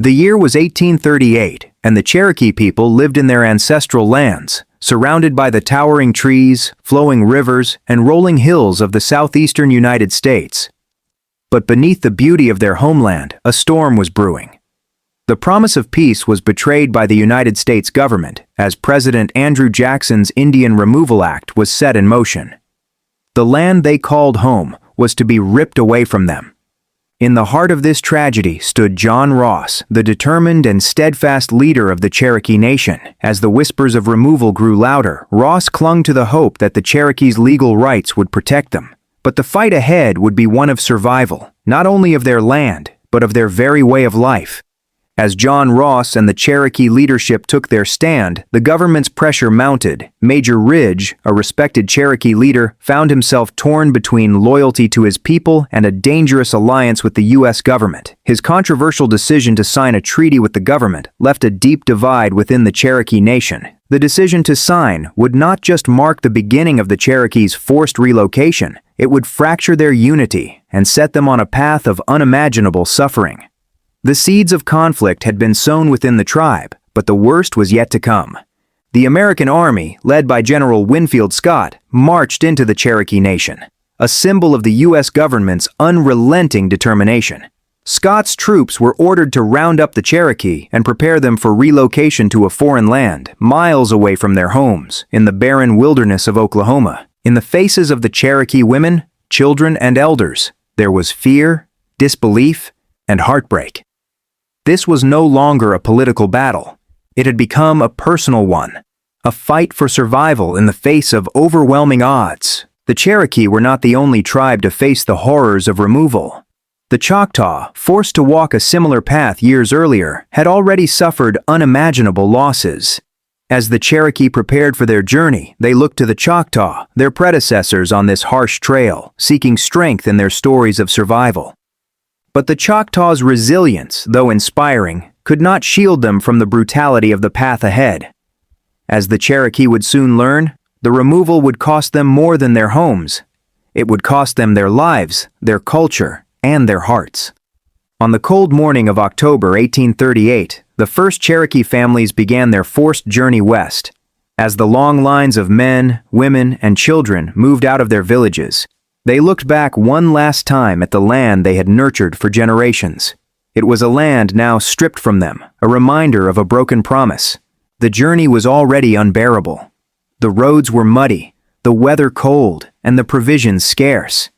The year was 1838, and the Cherokee people lived in their ancestral lands, surrounded by the towering trees, flowing rivers, and rolling hills of the southeastern United States. But beneath the beauty of their homeland, a storm was brewing. The promise of peace was betrayed by the United States government as President Andrew Jackson's Indian Removal Act was set in motion. The land they called home was to be ripped away from them. In the heart of this tragedy stood John Ross, the determined and steadfast leader of the Cherokee Nation. As the whispers of removal grew louder, Ross clung to the hope that the Cherokees' legal rights would protect them. But the fight ahead would be one of survival, not only of their land, but of their very way of life. As John Ross and the Cherokee leadership took their stand, the government's pressure mounted. Major Ridge, a respected Cherokee leader, found himself torn between loyalty to his people and a dangerous alliance with the U.S. government. His controversial decision to sign a treaty with the government left a deep divide within the Cherokee Nation. The decision to sign would not just mark the beginning of the Cherokees' forced relocation, it would fracture their unity and set them on a path of unimaginable suffering. The seeds of conflict had been sown within the tribe, but the worst was yet to come. The American Army, led by General Winfield Scott, marched into the Cherokee Nation, a symbol of the U.S. government's unrelenting determination. Scott's troops were ordered to round up the Cherokee and prepare them for relocation to a foreign land, miles away from their homes, in the barren wilderness of Oklahoma. In the faces of the Cherokee women, children, and elders, there was fear, disbelief, and heartbreak. This was no longer a political battle. It had become a personal one, a fight for survival in the face of overwhelming odds. The Cherokee were not the only tribe to face the horrors of removal. The Choctaw, forced to walk a similar path years earlier, had already suffered unimaginable losses. As the Cherokee prepared for their journey, they looked to the Choctaw, their predecessors on this harsh trail, seeking strength in their stories of survival. But the Choctaws' resilience, though inspiring, could not shield them from the brutality of the path ahead. As the Cherokee would soon learn, the removal would cost them more than their homes. It would cost them their lives, their culture, and their hearts. On the cold morning of October 1838, the first Cherokee families began their forced journey west. As the long lines of men, women, and children moved out of their villages, they looked back one last time at the land they had nurtured for generations. It was a land now stripped from them, a reminder of a broken promise. The journey was already unbearable. The roads were muddy, the weather cold, and the provisions scarce.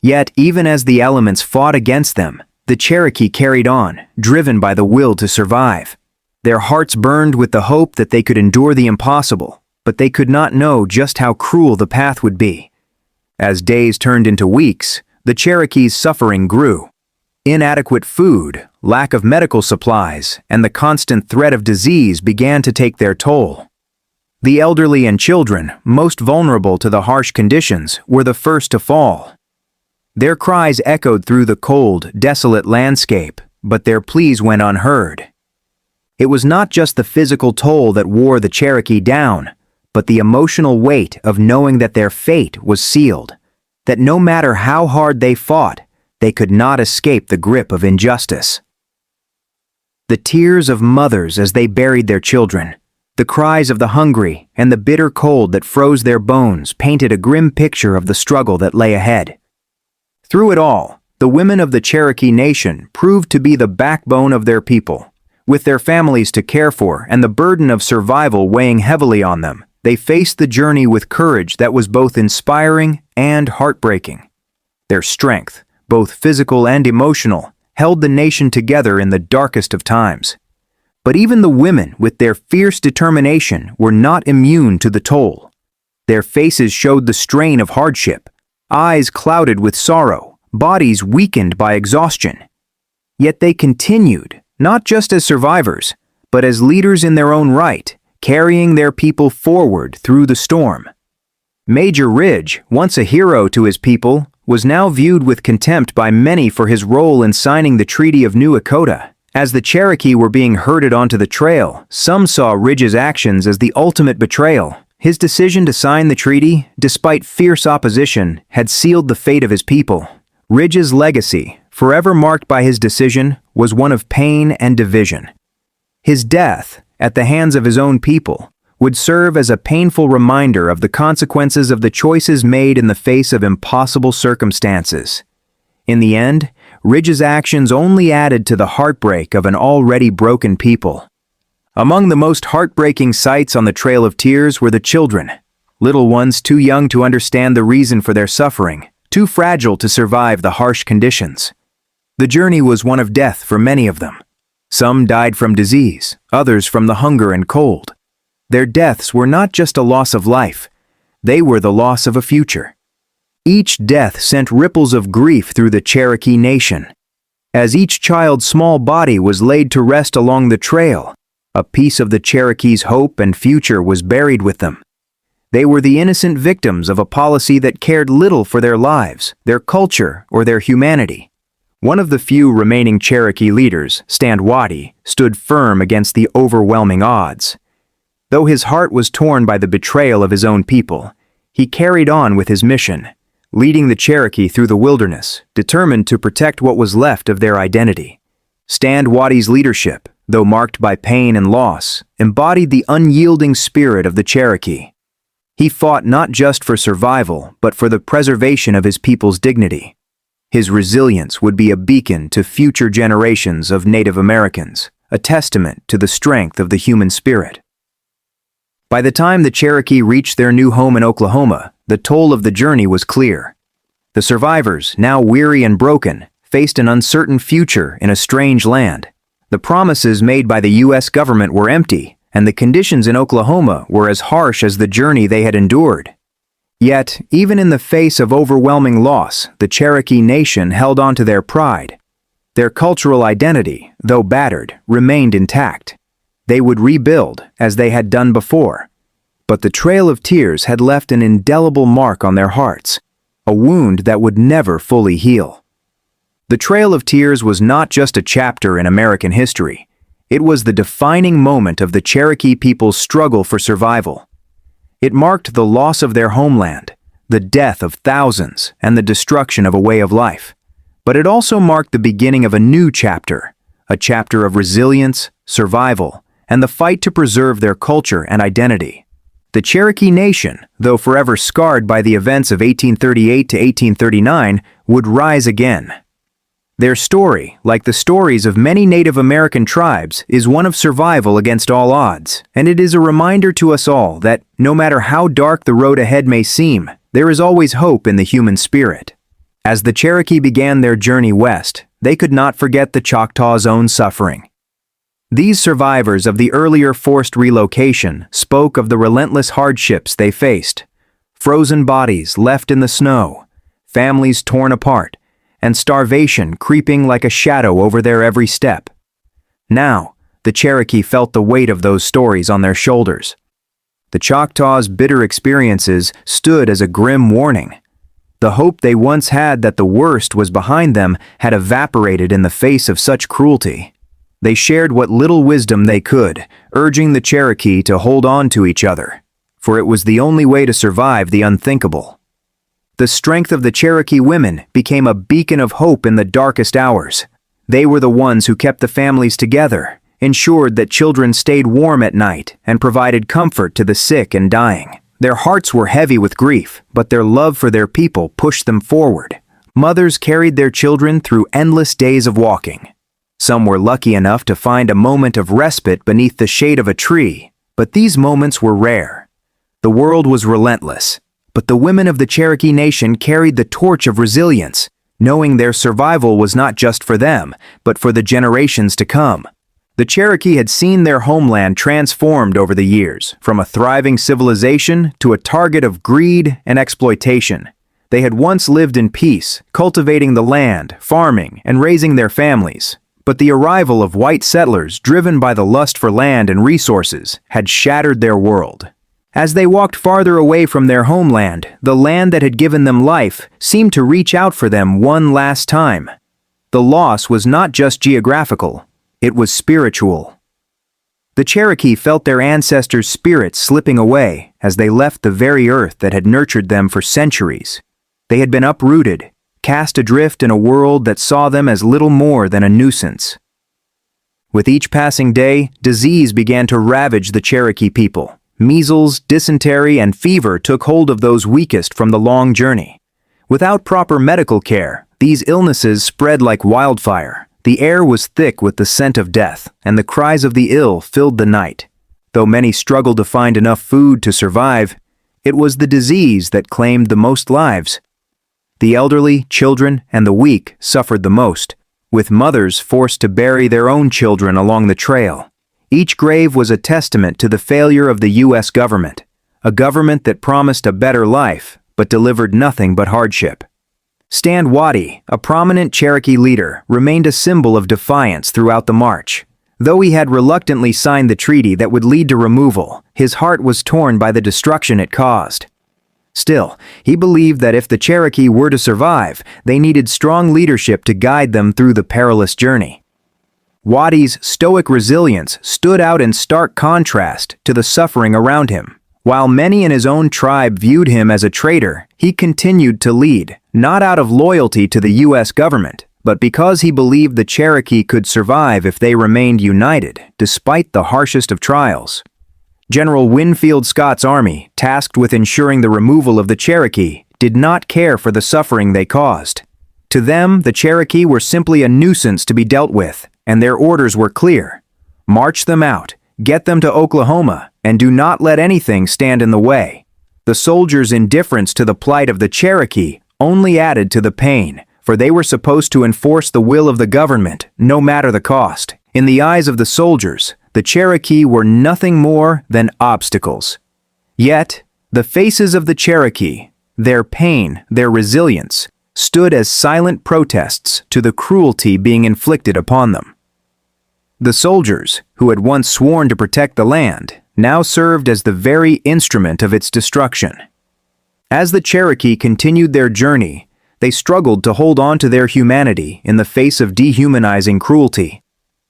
Yet, even as the elements fought against them, the Cherokee carried on, driven by the will to survive. Their hearts burned with the hope that they could endure the impossible, but they could not know just how cruel the path would be. As days turned into weeks, the Cherokees' suffering grew. Inadequate food, lack of medical supplies, and the constant threat of disease began to take their toll. The elderly and children, most vulnerable to the harsh conditions, were the first to fall. Their cries echoed through the cold, desolate landscape, but their pleas went unheard. It was not just the physical toll that wore the Cherokee down, but the emotional weight of knowing that their fate was sealed, that no matter how hard they fought, they could not escape the grip of injustice. The tears of mothers as they buried their children, the cries of the hungry, and the bitter cold that froze their bones painted a grim picture of the struggle that lay ahead. Through it all, the women of the Cherokee Nation proved to be the backbone of their people. With their families to care for and the burden of survival weighing heavily on them, they faced the journey with courage that was both inspiring and heartbreaking. Their strength, both physical and emotional, held the nation together in the darkest of times. But even the women, with their fierce determination, were not immune to the toll. Their faces showed the strain of hardship, eyes clouded with sorrow, bodies weakened by exhaustion. Yet they continued, not just as survivors, but as leaders in their own right, carrying their people forward through the storm. Major Ridge, once a hero to his people, was now viewed with contempt by many for his role in signing the Treaty of New Echota. As the Cherokee were being herded onto the trail, some saw Ridge's actions as the ultimate betrayal. His decision to sign the treaty, despite fierce opposition, had sealed the fate of his people. Ridge's legacy, forever marked by his decision, was one of pain and division. His death, at the hands of his own people, would serve as a painful reminder of the consequences of the choices made in the face of impossible circumstances. In the end, Ridge's actions only added to the heartbreak of an already broken people. Among the most heartbreaking sights on the Trail of Tears were the children, little ones too young to understand the reason for their suffering, too fragile to survive the harsh conditions. The journey was one of death for many of them. Some died from disease, others from the hunger and cold. Their deaths were not just a loss of life, they were the loss of a future. Each death sent ripples of grief through the Cherokee Nation. As each child's small body was laid to rest along the trail, a piece of the Cherokees' hope and future was buried with them. They were the innocent victims of a policy that cared little for their lives, their culture, or their humanity. One of the few remaining Cherokee leaders, Standwatie, stood firm against the overwhelming odds. Though his heart was torn by the betrayal of his own people, he carried on with his mission, leading the Cherokee through the wilderness, determined to protect what was left of their identity. Standwatie's leadership, though marked by pain and loss, embodied the unyielding spirit of the Cherokee. He fought not just for survival, but for the preservation of his people's dignity. His resilience would be a beacon to future generations of Native Americans, a testament to the strength of the human spirit. By the time the Cherokee reached their new home in Oklahoma, the toll of the journey was clear. The survivors, now weary and broken, faced an uncertain future in a strange land. The promises made by the U.S. government were empty, and the conditions in Oklahoma were as harsh as the journey they had endured. Yet, even in the face of overwhelming loss, the Cherokee Nation held on to their pride. Their cultural identity, though battered, remained intact. They would rebuild, as they had done before. But the Trail of Tears had left an indelible mark on their hearts, a wound that would never fully heal. The Trail of Tears was not just a chapter in American history. It was the defining moment of the Cherokee people's struggle for survival. It marked the loss of their homeland, the death of thousands, and the destruction of a way of life. But it also marked the beginning of a new chapter, a chapter of resilience, survival, and the fight to preserve their culture and identity. The Cherokee Nation, though forever scarred by the events of 1838 to 1839, would rise again. Their story, like the stories of many Native American tribes, is one of survival against all odds, and it is a reminder to us all that, no matter how dark the road ahead may seem, there is always hope in the human spirit. As the Cherokee began their journey west, they could not forget the Choctaws' own suffering. These survivors of the earlier forced relocation spoke of the relentless hardships they faced: frozen bodies left in the snow, families torn apart, and starvation creeping like a shadow over their every step. Now, the Cherokee felt the weight of those stories on their shoulders. The Choctaws' bitter experiences stood as a grim warning. The hope they once had that the worst was behind them had evaporated in the face of such cruelty. They shared what little wisdom they could, urging the Cherokee to hold on to each other, for it was the only way to survive the unthinkable. The strength of the Cherokee women became a beacon of hope in the darkest hours. They were the ones who kept the families together, ensured that children stayed warm at night, and provided comfort to the sick and dying. Their hearts were heavy with grief, but their love for their people pushed them forward. Mothers carried their children through endless days of walking. Some were lucky enough to find a moment of respite beneath the shade of a tree, but these moments were rare. The world was relentless, but the women of the Cherokee Nation carried the torch of resilience, knowing their survival was not just for them, but for the generations to come. The Cherokee had seen their homeland transformed over the years, from a thriving civilization to a target of greed and exploitation. They had once lived in peace, cultivating the land, farming, and raising their families. But the arrival of white settlers, driven by the lust for land and resources, had shattered their world. As they walked farther away from their homeland, the land that had given them life seemed to reach out for them one last time. The loss was not just geographical, it was spiritual. The Cherokee felt their ancestors' spirits slipping away as they left the very earth that had nurtured them for centuries. They had been uprooted, cast adrift in a world that saw them as little more than a nuisance. With each passing day, disease began to ravage the Cherokee people. Measles, dysentery, and fever took hold of those weakest from the long journey. Without proper medical care, these illnesses spread like wildfire. The air was thick with the scent of death, and the cries of the ill filled the night. Though many struggled to find enough food to survive, it was the disease that claimed the most lives. The elderly, children, and the weak suffered the most, with mothers forced to bury their own children along the trail. Each grave was a testament to the failure of the U.S. government, a government that promised a better life, but delivered nothing but hardship. Stand Watie, a prominent Cherokee leader, remained a symbol of defiance throughout the march. Though he had reluctantly signed the treaty that would lead to removal, his heart was torn by the destruction it caused. Still, he believed that if the Cherokee were to survive, they needed strong leadership to guide them through the perilous journey. Watie's stoic resilience stood out in stark contrast to the suffering around him. While many in his own tribe viewed him as a traitor, he continued to lead, not out of loyalty to the U.S. government, but because he believed the Cherokee could survive if they remained united, despite the harshest of trials. General Winfield Scott's army, tasked with ensuring the removal of the Cherokee, did not care for the suffering they caused. To them, the Cherokee were simply a nuisance to be dealt with, and their orders were clear. March them out, get them to Oklahoma, and do not let anything stand in the way. The soldiers' indifference to the plight of the Cherokee only added to the pain, for they were supposed to enforce the will of the government, no matter the cost. In the eyes of the soldiers, the Cherokee were nothing more than obstacles. Yet, the faces of the Cherokee, their pain, their resilience, stood as silent protests to the cruelty being inflicted upon them. The soldiers, who had once sworn to protect the land, now served as the very instrument of its destruction. As the Cherokee continued their journey, they struggled to hold on to their humanity in the face of dehumanizing cruelty.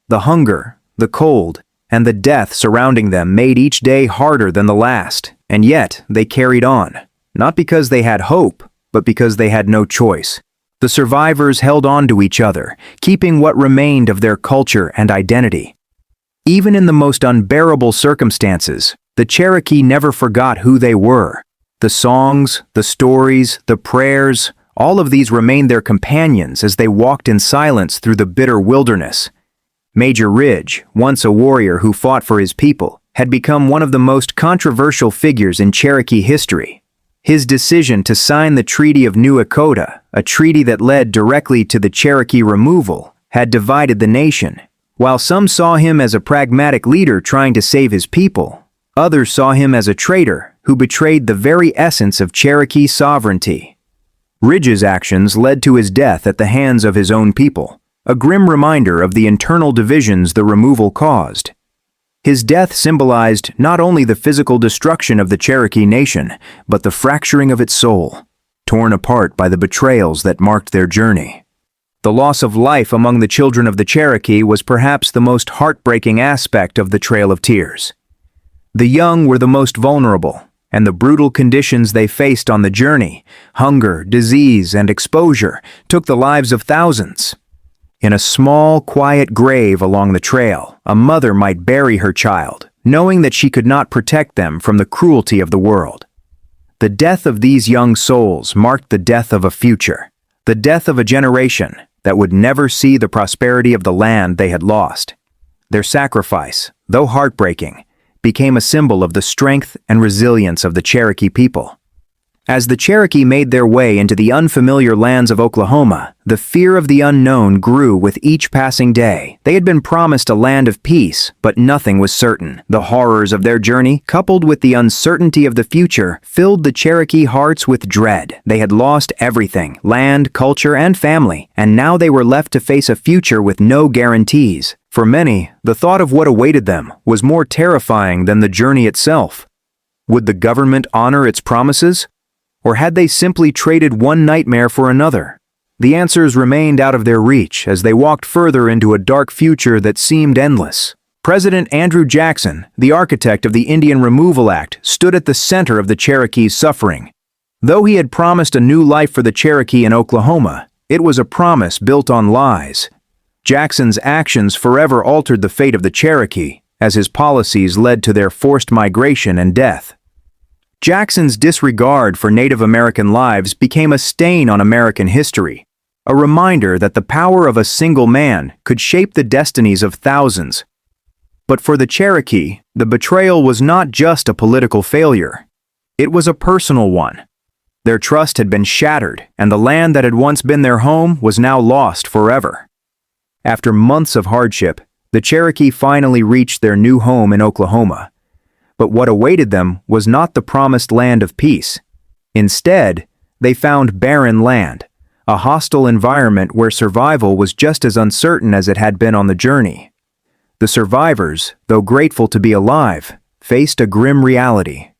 The hunger, the cold, and the death surrounding them made each day harder than the last, and yet they carried on, not because they had hope, but because they had no choice. The survivors held on to each other, keeping what remained of their culture and identity. Even in the most unbearable circumstances, the Cherokee never forgot who they were. The songs, the stories, the prayers, all of these remained their companions as they walked in silence through the bitter wilderness. Major Ridge, once a warrior who fought for his people, had become one of the most controversial figures in Cherokee history. His decision to sign the Treaty of New Echota, a treaty that led directly to the Cherokee removal, had divided the nation. While some saw him as a pragmatic leader trying to save his people, others saw him as a traitor who betrayed the very essence of Cherokee sovereignty. Ridge's actions led to his death at the hands of his own people, a grim reminder of the internal divisions the removal caused. His death symbolized not only the physical destruction of the Cherokee Nation, but the fracturing of its soul, torn apart by the betrayals that marked their journey. The loss of life among the children of the Cherokee was perhaps the most heartbreaking aspect of the Trail of Tears. The young were the most vulnerable, and the brutal conditions they faced on the journey, hunger, disease, and exposure, took the lives of thousands. In a small, quiet grave along the trail, a mother might bury her child, knowing that she could not protect them from the cruelty of the world. The death of these young souls marked the death of a future, the death of a generation that would never see the prosperity of the land they had lost. Their sacrifice, though heartbreaking, became a symbol of the strength and resilience of the Cherokee people. As the Cherokee made their way into the unfamiliar lands of Oklahoma, the fear of the unknown grew with each passing day. They had been promised a land of peace, but nothing was certain. The horrors of their journey, coupled with the uncertainty of the future, filled the Cherokee hearts with dread. They had lost everything, land, culture, and family, and now they were left to face a future with no guarantees. For many, the thought of what awaited them was more terrifying than the journey itself. Would the government honor its promises? Or had they simply traded one nightmare for another? The answers remained out of their reach as they walked further into a dark future that seemed endless. President Andrew Jackson, the architect of the Indian Removal Act, stood at the center of the Cherokee's suffering. Though he had promised a new life for the Cherokee in Oklahoma, it was a promise built on lies. Jackson's actions forever altered the fate of the Cherokee, as his policies led to their forced migration and death. Jackson's disregard for Native American lives became a stain on American history, a reminder that the power of a single man could shape the destinies of thousands. But for the Cherokee, the betrayal was not just a political failure. It was a personal one. Their trust had been shattered, and the land that had once been their home was now lost forever. After months of hardship, the Cherokee finally reached their new home in Oklahoma. But what awaited them was not the promised land of peace. Instead, they found barren land, a hostile environment where survival was just as uncertain as it had been on the journey. The survivors, though grateful to be alive, faced a grim reality.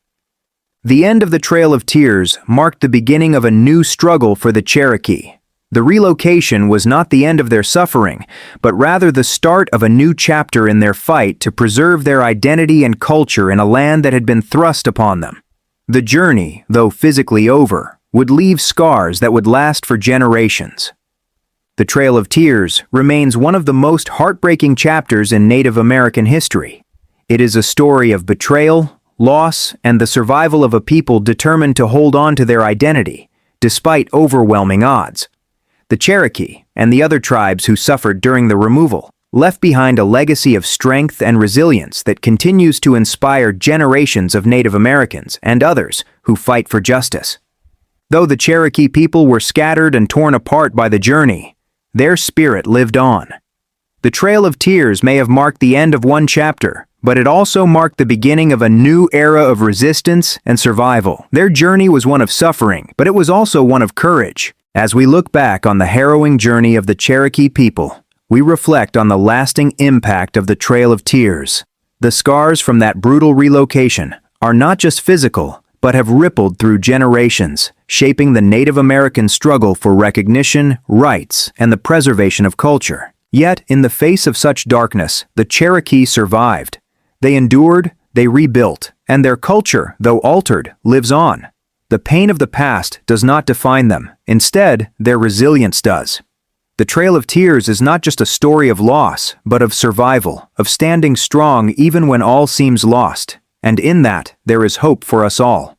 The end of the Trail of Tears marked the beginning of a new struggle for the Cherokee. The relocation was not the end of their suffering, but rather the start of a new chapter in their fight to preserve their identity and culture in a land that had been thrust upon them. The journey, though physically over, would leave scars that would last for generations. The Trail of Tears remains one of the most heartbreaking chapters in Native American history. It is a story of betrayal, loss, and the survival of a people determined to hold on to their identity, despite overwhelming odds. The Cherokee, and the other tribes who suffered during the removal, left behind a legacy of strength and resilience that continues to inspire generations of Native Americans and others who fight for justice. Though the Cherokee people were scattered and torn apart by the journey, their spirit lived on. The Trail of Tears may have marked the end of one chapter, but it also marked the beginning of a new era of resistance and survival. Their journey was one of suffering, but it was also one of courage. As we look back on the harrowing journey of the Cherokee people, we reflect on the lasting impact of the Trail of Tears. The scars from that brutal relocation are not just physical, but have rippled through generations, shaping the Native American struggle for recognition, rights, and the preservation of culture. Yet, in the face of such darkness, the Cherokee survived. They endured, they rebuilt, and their culture, though altered, lives on. The pain of the past does not define them. Instead, their resilience does. The Trail of Tears is not just a story of loss, but of survival, of standing strong even when all seems lost. And in that, there is hope for us all.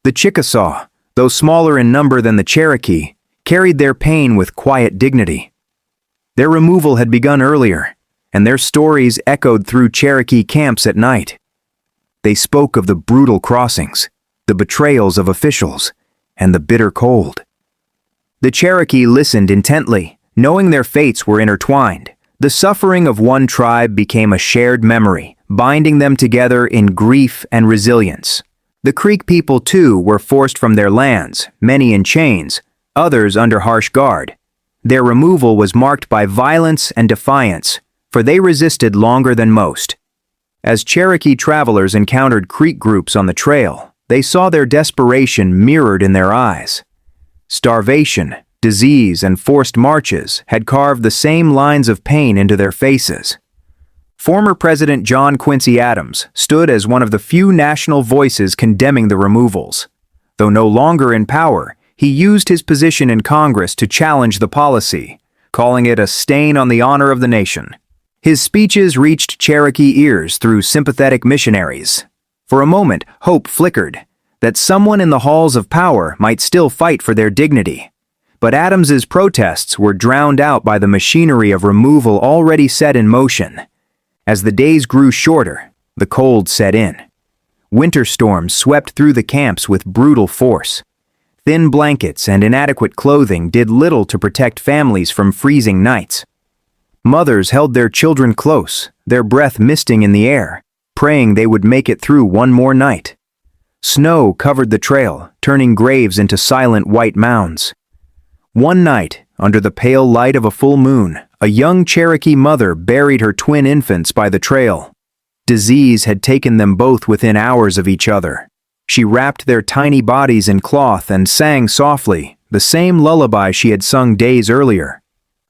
The Chickasaw, though smaller in number than the Cherokee, carried their pain with quiet dignity. Their removal had begun earlier, and their stories echoed through Cherokee camps at night. They spoke of the brutal crossings, the betrayals of officials, and the bitter cold. The Cherokee listened intently, knowing their fates were intertwined. The suffering of one tribe became a shared memory, binding them together in grief and resilience. The Creek people, too, were forced from their lands, many in chains, others under harsh guard. Their removal was marked by violence and defiance, for they resisted longer than most. As Cherokee travelers encountered Creek groups on the trail, they saw their desperation mirrored in their eyes. Starvation, disease, and forced marches had carved the same lines of pain into their faces. Former President John Quincy Adams stood as one of the few national voices condemning the removals. Though no longer in power, he used his position in Congress to challenge the policy, calling it a stain on the honor of the nation. His speeches reached Cherokee ears through sympathetic missionaries. For a moment, hope flickered, that someone in the halls of power might still fight for their dignity. But Adams's protests were drowned out by the machinery of removal already set in motion. As the days grew shorter, the cold set in. Winter storms swept through the camps with brutal force. Thin blankets and inadequate clothing did little to protect families from freezing nights. Mothers held their children close, their breath misting in the air, praying they would make it through one more night. Snow covered the trail, turning graves into silent white mounds. One night, under the pale light of a full moon, a young Cherokee mother buried her twin infants by the trail. Disease had taken them both within hours of each other. She wrapped their tiny bodies in cloth and sang softly, the same lullaby she had sung days earlier.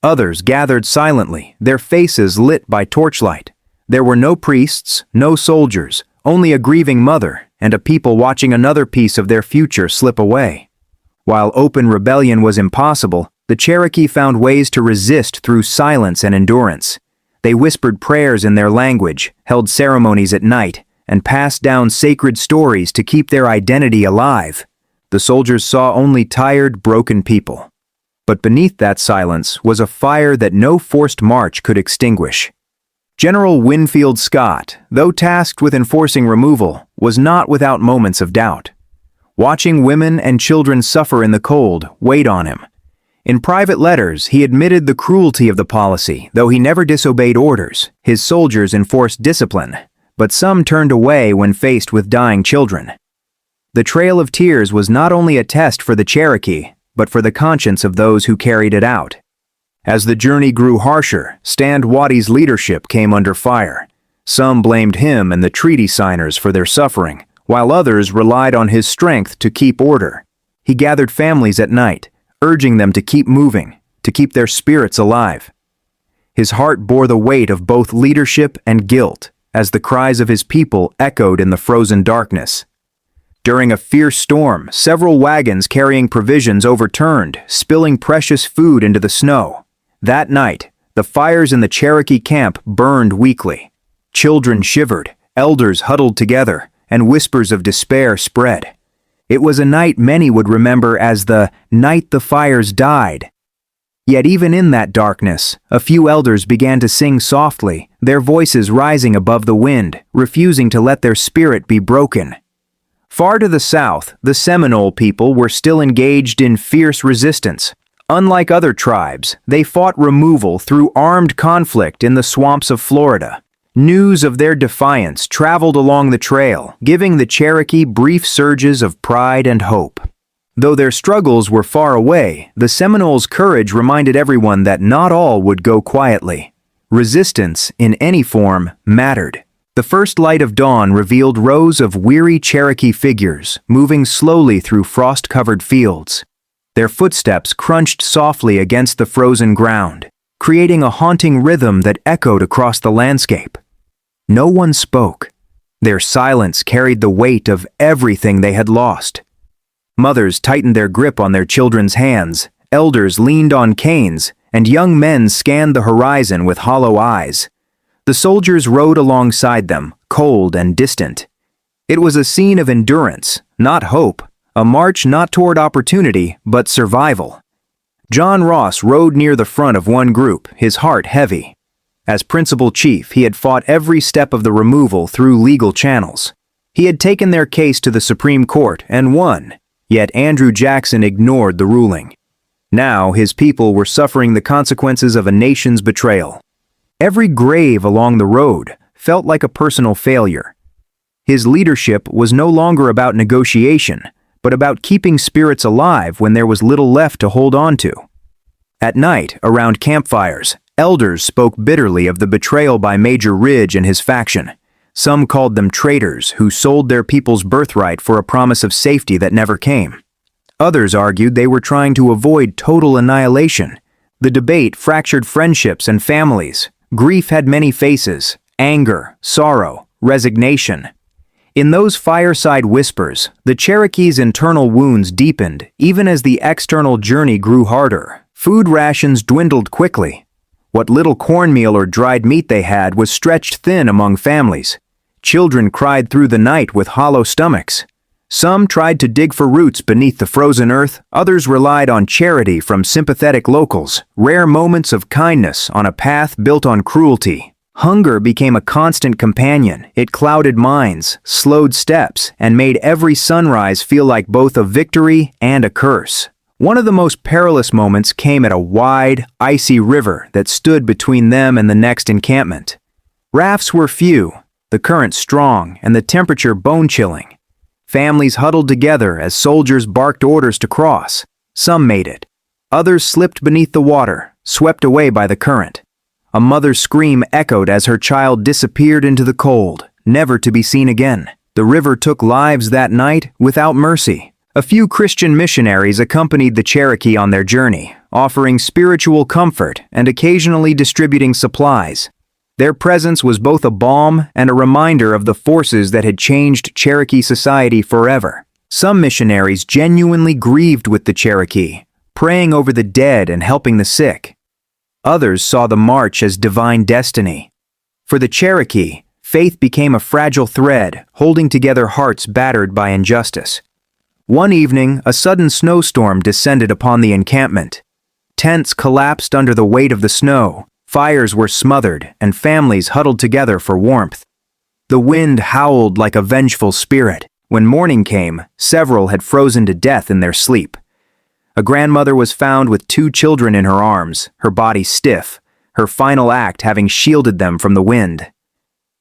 Others gathered silently, their faces lit by torchlight. There were no priests, no soldiers, only a grieving mother and a people watching another piece of their future slip away. While open rebellion was impossible, the Cherokee found ways to resist through silence and endurance. They whispered prayers in their language, held ceremonies at night, and passed down sacred stories to keep their identity alive. The soldiers saw only tired, broken people. But beneath that silence was a fire that no forced march could extinguish. General Winfield Scott, though tasked with enforcing removal, was not without moments of doubt. Watching women and children suffer in the cold weighed on him. In private letters, he admitted the cruelty of the policy, though he never disobeyed orders. His soldiers enforced discipline, but some turned away when faced with dying children. The Trail of Tears was not only a test for the Cherokee, but for the conscience of those who carried it out. As the journey grew harsher, Stand Watie's leadership came under fire. Some blamed him and the treaty signers for their suffering, while others relied on his strength to keep order. He gathered families at night, urging them to keep moving, to keep their spirits alive. His heart bore the weight of both leadership and guilt, as the cries of his people echoed in the frozen darkness. During a fierce storm, several wagons carrying provisions overturned, spilling precious food into the snow. That night, the fires in the Cherokee camp burned weakly. Children shivered, elders huddled together, and whispers of despair spread. It was a night many would remember as the night the fires died. Yet even in that darkness, a few elders began to sing softly, their voices rising above the wind, refusing to let their spirit be broken. Far to the south, the Seminole people were still engaged in fierce resistance. Unlike other tribes, they fought removal through armed conflict in the swamps of Florida. News of their defiance traveled along the trail, giving the Cherokee brief surges of pride and hope. Though their struggles were far away, the Seminoles' courage reminded everyone that not all would go quietly. Resistance, in any form, mattered. The first light of dawn revealed rows of weary Cherokee figures moving slowly through frost-covered fields. Their footsteps crunched softly against the frozen ground, creating a haunting rhythm that echoed across the landscape. No one spoke. Their silence carried the weight of everything they had lost. Mothers tightened their grip on their children's hands, elders leaned on canes, and young men scanned the horizon with hollow eyes. The soldiers rode alongside them, cold and distant. It was a scene of endurance, not hope, a march not toward opportunity, but survival. John Ross rode near the front of one group, his heart heavy. As principal chief, he had fought every step of the removal through legal channels. He had taken their case to the Supreme Court and won, yet Andrew Jackson ignored the ruling. Now his people were suffering the consequences of a nation's betrayal. Every grave along the road felt like a personal failure. His leadership was no longer about negotiation, but about keeping spirits alive when there was little left to hold on to. At night, around campfires, elders spoke bitterly of the betrayal by Major Ridge and his faction. Some called them traitors who sold their people's birthright for a promise of safety that never came. Others argued they were trying to avoid total annihilation. The debate fractured friendships and families. Grief had many faces: anger, sorrow, resignation. In those fireside whispers, the Cherokee's internal wounds deepened even as the external journey grew harder. Food rations dwindled quickly. What little cornmeal or dried meat they had was stretched thin among families. Children cried through the night with hollow stomachs. Some tried to dig for roots beneath the frozen earth, others relied on charity from sympathetic locals, rare moments of kindness on a path built on cruelty. Hunger became a constant companion. It clouded minds, slowed steps, and made every sunrise feel like both a victory and a curse. One of the most perilous moments came at a wide, icy river that stood between them and the next encampment. Rafts were few, the current strong, and the temperature bone-chilling. Families huddled together as soldiers barked orders to cross. Some made it. Others slipped beneath the water, swept away by the current. A mother's scream echoed as her child disappeared into the cold, never to be seen again. The river took lives that night without mercy. A few Christian missionaries accompanied the Cherokee on their journey, offering spiritual comfort and occasionally distributing supplies. Their presence was both a balm and a reminder of the forces that had changed Cherokee society forever. Some missionaries genuinely grieved with the Cherokee, praying over the dead and helping the sick. Others saw the march as divine destiny. For the Cherokee, faith became a fragile thread, holding together hearts battered by injustice. One evening, a sudden snowstorm descended upon the encampment. Tents collapsed under the weight of the snow, fires were smothered, and families huddled together for warmth. The wind howled like a vengeful spirit. When morning came, several had frozen to death in their sleep. A grandmother was found with 2 children in her arms, her body stiff, her final act having shielded them from the wind.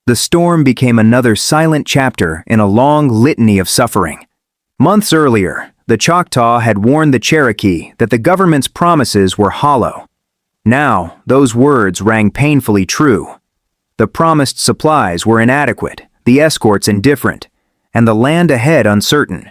The storm became another silent chapter in a long litany of suffering. Months earlier, the Choctaw had warned the Cherokee that the government's promises were hollow. Now, those words rang painfully true. The promised supplies were inadequate, the escorts indifferent, and the land ahead uncertain.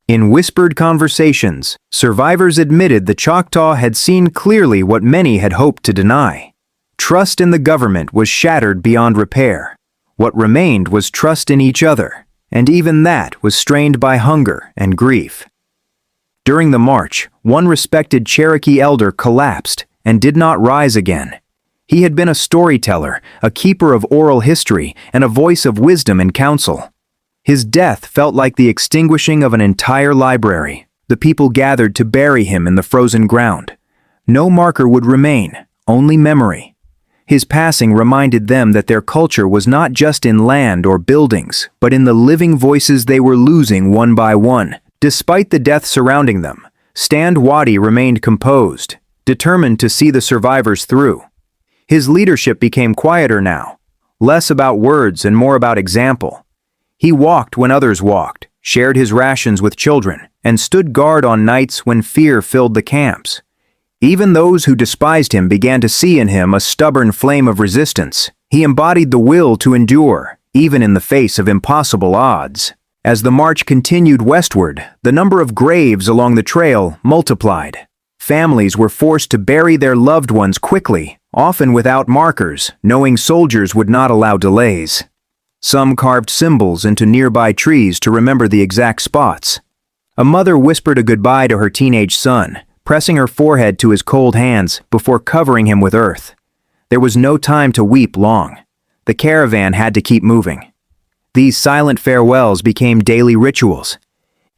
In whispered conversations, survivors admitted the Choctaw had seen clearly what many had hoped to deny. Trust in the government was shattered beyond repair. What remained was trust in each other, and even that was strained by hunger and grief. During the march, one respected Cherokee elder collapsed and did not rise again. He had been a storyteller, a keeper of oral history, and a voice of wisdom and counsel. His death felt like the extinguishing of an entire library. The people gathered to bury him in the frozen ground. No marker would remain, only memory. His passing reminded them that their culture was not just in land or buildings, but in the living voices they were losing one by one. Despite the death surrounding them, Stand Watie remained composed, determined to see the survivors through. His leadership became quieter now, less about words and more about example. He walked when others walked, shared his rations with children, and stood guard on nights when fear filled the camps. Even those who despised him began to see in him a stubborn flame of resistance. He embodied the will to endure, even in the face of impossible odds. As the march continued westward, the number of graves along the trail multiplied. Families were forced to bury their loved ones quickly, often without markers, knowing soldiers would not allow delays. Some carved symbols into nearby trees to remember the exact spots. A mother whispered a goodbye to her teenage son, pressing her forehead to his cold hands before covering him with earth. There was no time to weep long. The caravan had to keep moving. These silent farewells became daily rituals.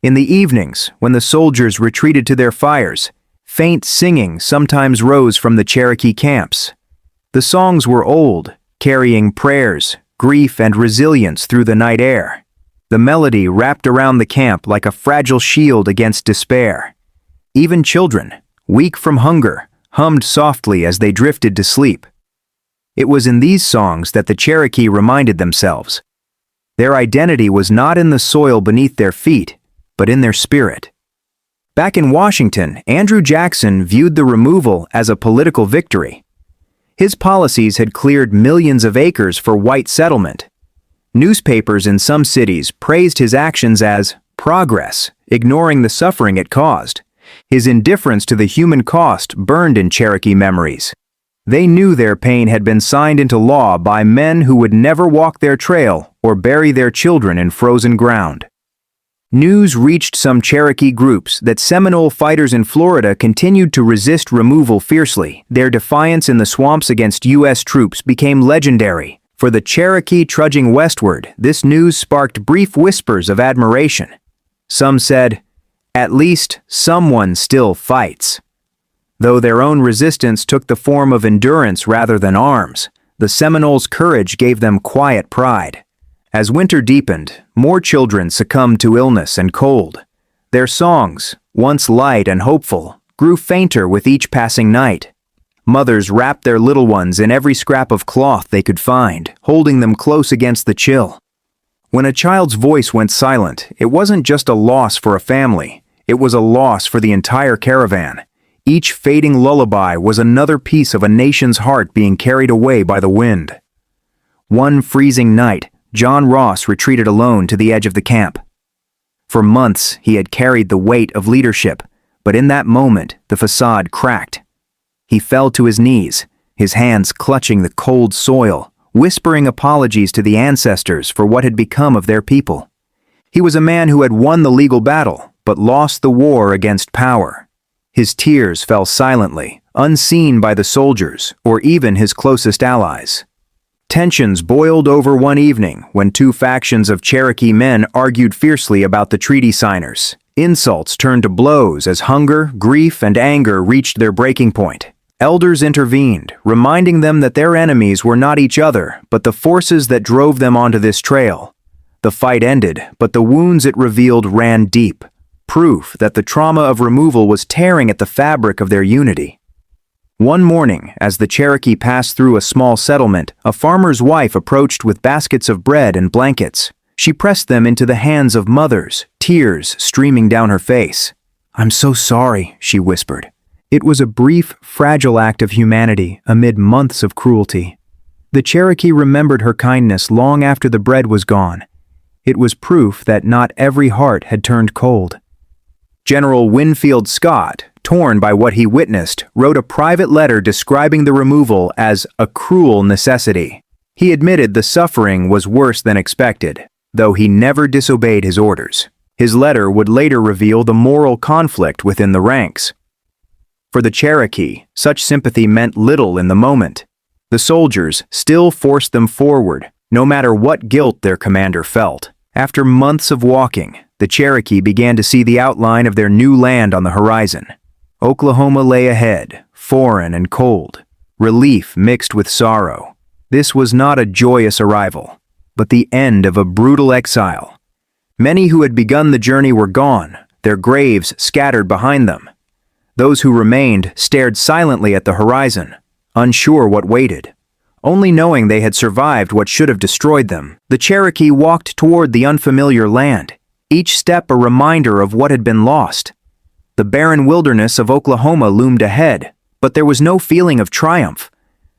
In the evenings, when the soldiers retreated to their fires, faint singing sometimes rose from the Cherokee camps. The songs were old, carrying prayers, grief, and resilience through the night air. The melody wrapped around the camp like a fragile shield against despair. Even children, weak from hunger, hummed softly as they drifted to sleep. It was in these songs that the Cherokee reminded themselves. Their identity was not in the soil beneath their feet, but in their spirit. Back in Washington, Andrew Jackson viewed the removal as a political victory. His policies had cleared millions of acres for white settlement. Newspapers in some cities praised his actions as progress, ignoring the suffering it caused. His indifference to the human cost burned in Cherokee memories. They knew their pain had been signed into law by men who would never walk their trail or bury their children in frozen ground. News reached some Cherokee groups that Seminole fighters in Florida continued to resist removal fiercely. Their defiance in the swamps against U.S. troops became legendary. For the Cherokee trudging westward, this news sparked brief whispers of admiration. Some said, "At least someone still fights." Though their own resistance took the form of endurance rather than arms, the Seminoles' courage gave them quiet pride. As winter deepened, more children succumbed to illness and cold. Their songs, once light and hopeful, grew fainter with each passing night. Mothers wrapped their little ones in every scrap of cloth they could find, holding them close against the chill. When a child's voice went silent, it wasn't just a loss for a family, it was a loss for the entire caravan. Each fading lullaby was another piece of a nation's heart being carried away by the wind. One freezing night, John Ross retreated alone to the edge of the camp. For months, he had carried the weight of leadership, but in that moment, the facade cracked. He fell to his knees, his hands clutching the cold soil, whispering apologies to the ancestors for what had become of their people. He was a man who had won the legal battle, but lost the war against power. His tears fell silently, unseen by the soldiers or even his closest allies. Tensions boiled over one evening when two factions of Cherokee men argued fiercely about the treaty signers. Insults turned to blows as hunger, grief, and anger reached their breaking point. Elders intervened, reminding them that their enemies were not each other, but the forces that drove them onto this trail. The fight ended, but the wounds it revealed ran deep, proof that the trauma of removal was tearing at the fabric of their unity. One morning, as the Cherokee passed through a small settlement, a farmer's wife approached with baskets of bread and blankets. She pressed them into the hands of mothers, tears streaming down her face. "I'm so sorry," she whispered. It was a brief, fragile act of humanity amid months of cruelty. The Cherokee remembered her kindness long after the bread was gone. It was proof that not every heart had turned cold. General Winfield Scott, torn by what he witnessed, wrote a private letter describing the removal as a cruel necessity. He admitted the suffering was worse than expected, though he never disobeyed his orders. His letter would later reveal the moral conflict within the ranks. For the Cherokee, such sympathy meant little in the moment. The soldiers still forced them forward, no matter what guilt their commander felt. After months of walking, the Cherokee began to see the outline of their new land on the horizon. Oklahoma lay ahead, foreign and cold, relief mixed with sorrow. This was not a joyous arrival, but the end of a brutal exile. Many who had begun the journey were gone, their graves scattered behind them. Those who remained stared silently at the horizon, unsure what waited. Only knowing they had survived what should have destroyed them, the Cherokee walked toward the unfamiliar land, each step a reminder of what had been lost. The barren wilderness of Oklahoma loomed ahead, but there was no feeling of triumph.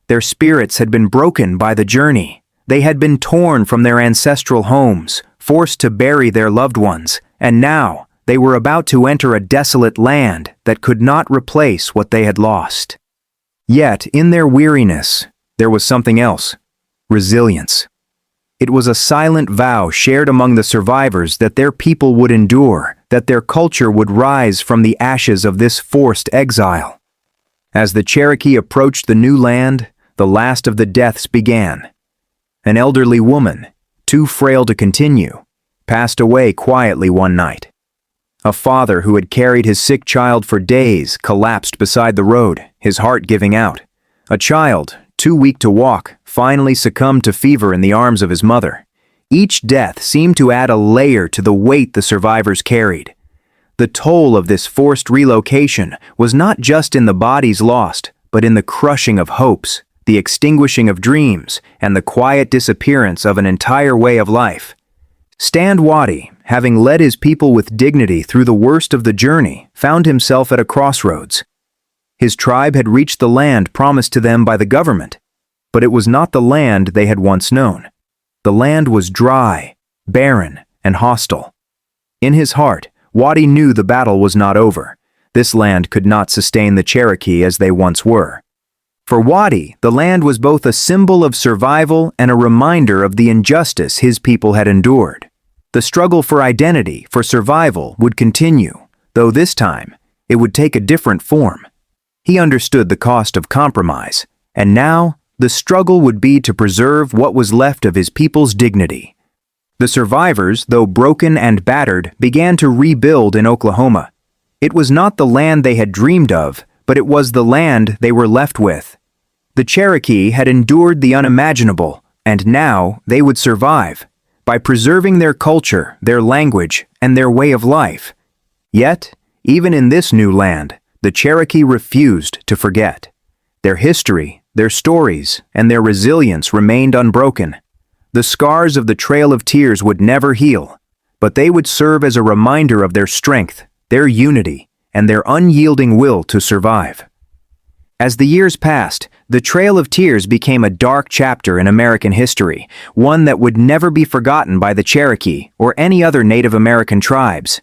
Their spirits had been broken by the journey. They had been torn from their ancestral homes, forced to bury their loved ones, and now they were about to enter a desolate land that could not replace what they had lost. Yet, in their weariness, there was something else: resilience. It was a silent vow shared among the survivors that their people would endure, that their culture would rise from the ashes of this forced exile. As the Cherokee approached the new land, the last of the deaths began. An elderly woman, too frail to continue, passed away quietly one night. A father who had carried his sick child for days collapsed beside the road, his heart giving out. A child, too weak to walk, finally succumbed to fever in the arms of his mother. Each death seemed to add a layer to the weight the survivors carried. The toll of this forced relocation was not just in the bodies lost, but in the crushing of hopes, the extinguishing of dreams, and the quiet disappearance of an entire way of life. Stand Watie, having led his people with dignity through the worst of the journey, found himself at a crossroads. His tribe had reached the land promised to them by the government, but it was not the land they had once known. The land was dry, barren, and hostile. In his heart, Watie knew the battle was not over. This land could not sustain the Cherokee as they once were. For Watie, the land was both a symbol of survival and a reminder of the injustice his people had endured. The struggle for identity, for survival, would continue, though this time it would take a different form. He understood the cost of compromise, and now the struggle would be to preserve what was left of his people's dignity. The survivors, though broken and battered, began to rebuild in Oklahoma. It was not the land they had dreamed of, but it was the land they were left with. The Cherokee had endured the unimaginable, and now they would survive, by preserving their culture, their language, and their way of life. Yet, even in this new land, the Cherokee refused to forget. Their history, their stories, and their resilience remained unbroken. The scars of the Trail of Tears would never heal, but they would serve as a reminder of their strength, their unity, and their unyielding will to survive. As the years passed, the Trail of Tears became a dark chapter in American history, one that would never be forgotten by the Cherokee or any other Native American tribes.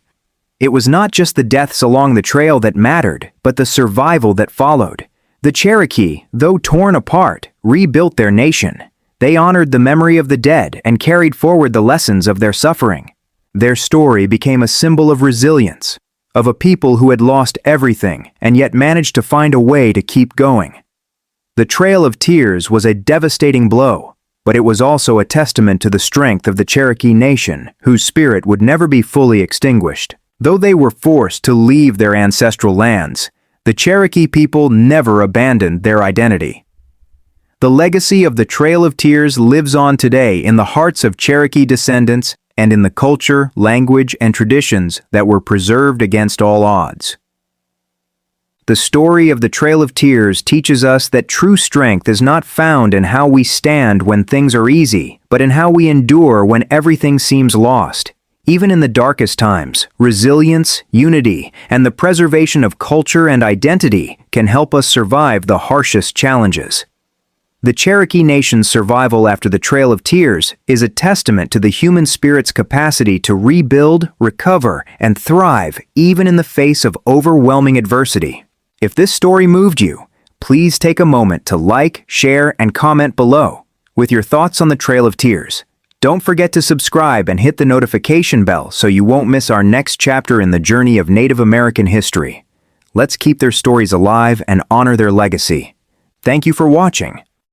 It was not just the deaths along the trail that mattered, but the survival that followed. The Cherokee, though torn apart, rebuilt their nation. They honored the memory of the dead and carried forward the lessons of their suffering. Their story became a symbol of resilience, of a people who had lost everything and yet managed to find a way to keep going. The Trail of Tears was a devastating blow, but it was also a testament to the strength of the Cherokee Nation, whose spirit would never be fully extinguished. Though they were forced to leave their ancestral lands, the Cherokee people never abandoned their identity. The legacy of the Trail of Tears lives on today in the hearts of Cherokee descendants and in the culture, language, and traditions that were preserved against all odds. The story of the Trail of Tears teaches us that true strength is not found in how we stand when things are easy, but in how we endure when everything seems lost. Even in the darkest times, resilience, unity, and the preservation of culture and identity can help us survive the harshest challenges. The Cherokee Nation's survival after the Trail of Tears is a testament to the human spirit's capacity to rebuild, recover, and thrive even in the face of overwhelming adversity. If this story moved you, please take a moment to like, share, and comment below with your thoughts on the Trail of Tears. Don't forget to subscribe and hit the notification bell so you won't miss our next chapter in the journey of Native American history. Let's keep their stories alive and honor their legacy. Thank you for watching.